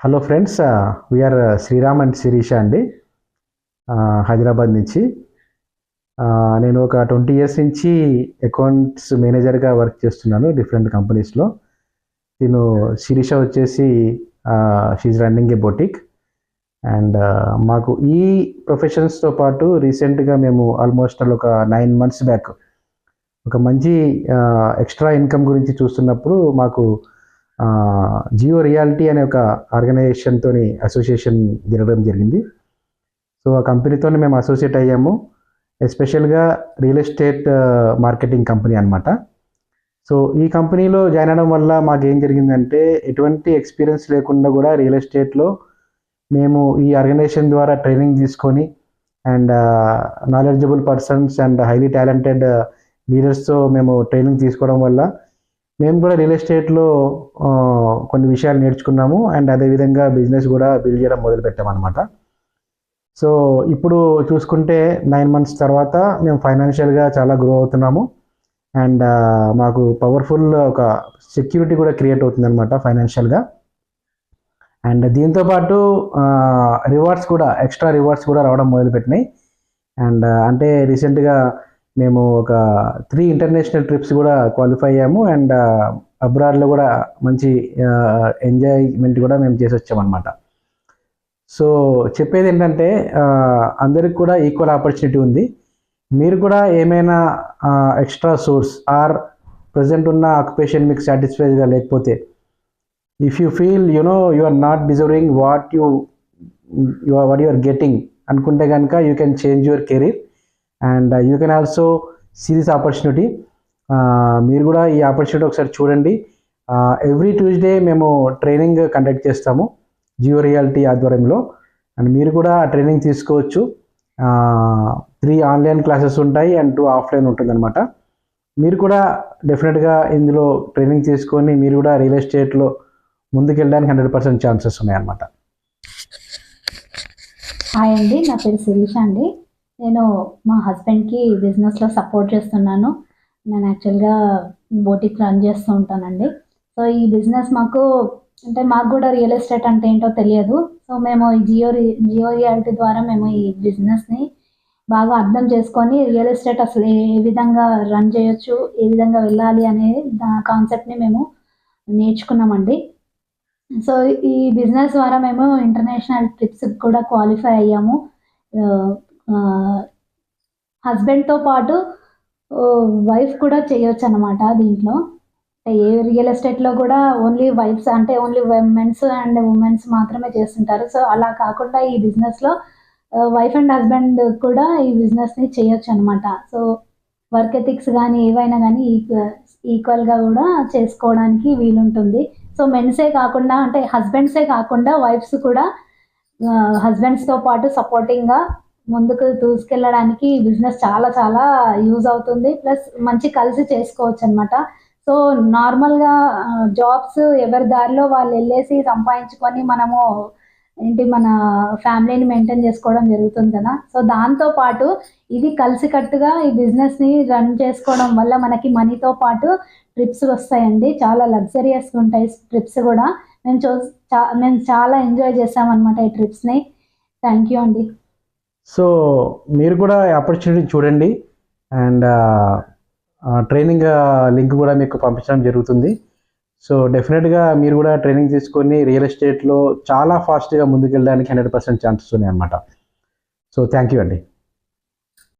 Hello friends, we are Sriram and Sirisha అండి, హైదరాబాద్ నుంచి. నేను ఒక 20 years నుంచి అకౌంట్స్ మేనేజర్గా వర్క్ చేస్తున్నాను డిఫరెంట్ కంపెనీస్లో. నేను శిరీష వచ్చేసి she running a boutique. And మాకు ఈ ప్రొఫెషన్స్తో పాటు రీసెంట్గా మేము ఆల్మోస్ట్ ఒక 9 months బ్యాక్ ఒక మంచి ఎక్స్ట్రా ఇన్కమ్ గురించి చూస్తున్నప్పుడు మాకు జియో రియాలిటీ అనే ఒక ఆర్గనైజేషన్తో అసోసియేషన్ జరగడం జరిగింది. సో ఆ కంపెనీతో మేము అసోసియేట్ అయ్యాము. ఎస్పెషల్గా రియల్ ఎస్టేట్ మార్కెటింగ్ కంపెనీ అనమాట. సో ఈ కంపెనీలో జాయిన్ అవ్వడం వల్ల మాకు ఏం జరిగిందంటే, ఎటువంటి ఎక్స్పీరియన్స్ లేకుండా కూడా రియల్ ఎస్టేట్లో మేము ఈ ఆర్గనైజేషన్ ద్వారా ట్రైనింగ్ తీసుకొని and knowledgeable persons and highly talented లీడర్స్తో మేము ట్రైనింగ్ తీసుకోవడం వల్ల మేము కూడా రియల్ ఎస్టేట్లో కొన్ని విషయాలు నేర్చుకున్నాము. అండ్ అదేవిధంగా బిజినెస్ కూడా బిల్డ్ చేయడం మొదలుపెట్టామన్నమాట. సో ఇప్పుడు చూసుకుంటే 9 months తర్వాత మేము ఫైనాన్షియల్గా చాలా గ్రో అవుతున్నాము. అండ్ మాకు పవర్ఫుల్ ఒక సెక్యూరిటీ కూడా క్రియేట్ అవుతుందన్నమాట ఫైనాన్షియల్గా. అండ్ దీంతోపాటు రివార్డ్స్ కూడా, ఎక్స్ట్రా రివార్డ్స్ కూడా రావడం మొదలుపెట్టినాయి. అండ్ అంటే రీసెంట్గా మేము ఒక 3 international ట్రిప్స్ కూడా క్వాలిఫై అయ్యాము. అండ్ అబ్రాడ్లో కూడా మంచి ఎంజాయ్మెంట్ కూడా మేము చేసి వచ్చామన్నమాట. సో చెప్పేది ఏంటంటే, అందరికి కూడా ఈక్వల్ ఆపర్చునిటీ ఉంది. మీరు కూడా ఏమైనా ఎక్స్ట్రా సోర్స్ ఆర్ ప్రజెంట్ ఉన్న ఆక్యుపేషన్ మీకు సాటిస్ఫైడ్గా లేకపోతే, if you feel you are not deserving what you are getting అనుకుంటే కనుక you can change your career and you can also see this opportunity. మీరు కూడా ఈ ఆపర్చునిటీ ఒకసారి చూడండి. ఎవ్రీ ట్యూస్డే మేము ట్రైనింగ్ కండక్ట్ చేస్తాము జియో రియాలిటీ ఆధ్వర్యంలో. అండ్ మీరు కూడా ట్రైనింగ్ తీసుకోవచ్చు. 3 ఆన్లైన్ క్లాసెస్ ఉంటాయి అండ్ 2 ఆఫ్లైన్ ఉంటుందన్నమాట. మీరు కూడా డెఫినెట్గా ఇందులో ట్రైనింగ్ తీసుకొని మీరు కూడా రియల్ ఎస్టేట్లో ముందుకెళ్ళడానికి 100% ఛాన్సెస్ ఉన్నాయన్నమాట. హాయ్ అండి, నా పేరు శిరీష అండి. నేను మా హస్బెండ్కి బిజినెస్లో సపోర్ట్ చేస్తున్నాను. నేను యాక్చువల్గా బోటిక్ రన్ చేస్తూ ఉంటానండి. సో ఈ బిజినెస్ మాకు కూడా రియల్ ఎస్టేట్ అంటే ఏంటో తెలియదు. సో మేము ఈ జియో రియాలిటీ ద్వారా మేము ఈ బిజినెస్ని బాగా అర్థం చేసుకొని రియల్ ఎస్టేట్ అసలు ఏ విధంగా రన్ చేయొచ్చు, ఏ విధంగా వెళ్ళాలి అనే కాన్సెప్ట్ని మేము నేర్చుకున్నామండి. సో ఈ బిజినెస్ ద్వారా మేము ఇంటర్నేషనల్ ట్రిప్స్కి కూడా క్వాలిఫై అయ్యాము. హస్బెండ్తో పాటు వైఫ్ కూడా చేయొచ్చు అనమాట. దీంట్లో ఏ రియల్ ఎస్టేట్లో కూడా ఓన్లీ వైఫ్స్ అంటే ఓన్లీ మెన్స్ అండ్ ఉమెన్స్ మాత్రమే చేస్తుంటారు. సో అలా కాకుండా ఈ బిజినెస్లో వైఫ్ అండ్ హస్బెండ్ కూడా ఈ బిజినెస్ని చేయొచ్చు అనమాట. సో వర్క్ ఎథిక్స్ కానీ ఏవైనా కానీ ఈక్వల్గా కూడా చేసుకోవడానికి వీలుంటుంది. సో మెన్సే కాకుండా అంటే హస్బెండ్సే కాకుండా వైఫ్స్ కూడా హస్బెండ్స్తో పాటు సపోర్టింగ్గా ముందుకు తీసుకెళ్ళడానికి ఈ బిజినెస్ చాలా చాలా యూజ్ అవుతుంది. ప్లస్ మంచి కలిసి చేసుకోవచ్చు అనమాట. సో నార్మల్గా జాబ్స్ ఎవరి దారిలో వాళ్ళు వెళ్ళేసి సంపాదించుకొని మనము మన ఫ్యామిలీని మెయింటైన్ చేసుకోవడం జరుగుతుంది కదా. సో దాంతోపాటు ఇది కలిసికట్టుగా ఈ బిజినెస్ని రన్ చేసుకోవడం వల్ల మనకి మనీతో పాటు ట్రిప్స్ వస్తాయండి. చాలా లగ్జరియస్గా ఉంటాయి ట్రిప్స్ కూడా. మేము చాలా ఎంజాయ్ చేసామన్నమాట ఈ ట్రిప్స్ని. థ్యాంక్ యూ అండి. సో మీరు కూడా ఆపర్చునిటీ చూడండి. అండ్ ట్రైనింగ్ లింక్ కూడా మీకు పంపించడం జరుగుతుంది. సో డెఫినెట్గా మీరు కూడా ట్రైనింగ్ తీసుకొని రియల్ ఎస్టేట్లో చాలా ఫాస్ట్గా ముందుకెళ్ళడానికి 100% ఛాన్సెస్ ఉన్నాయి అన్నమాట. సో థ్యాంక్ యూ అండి.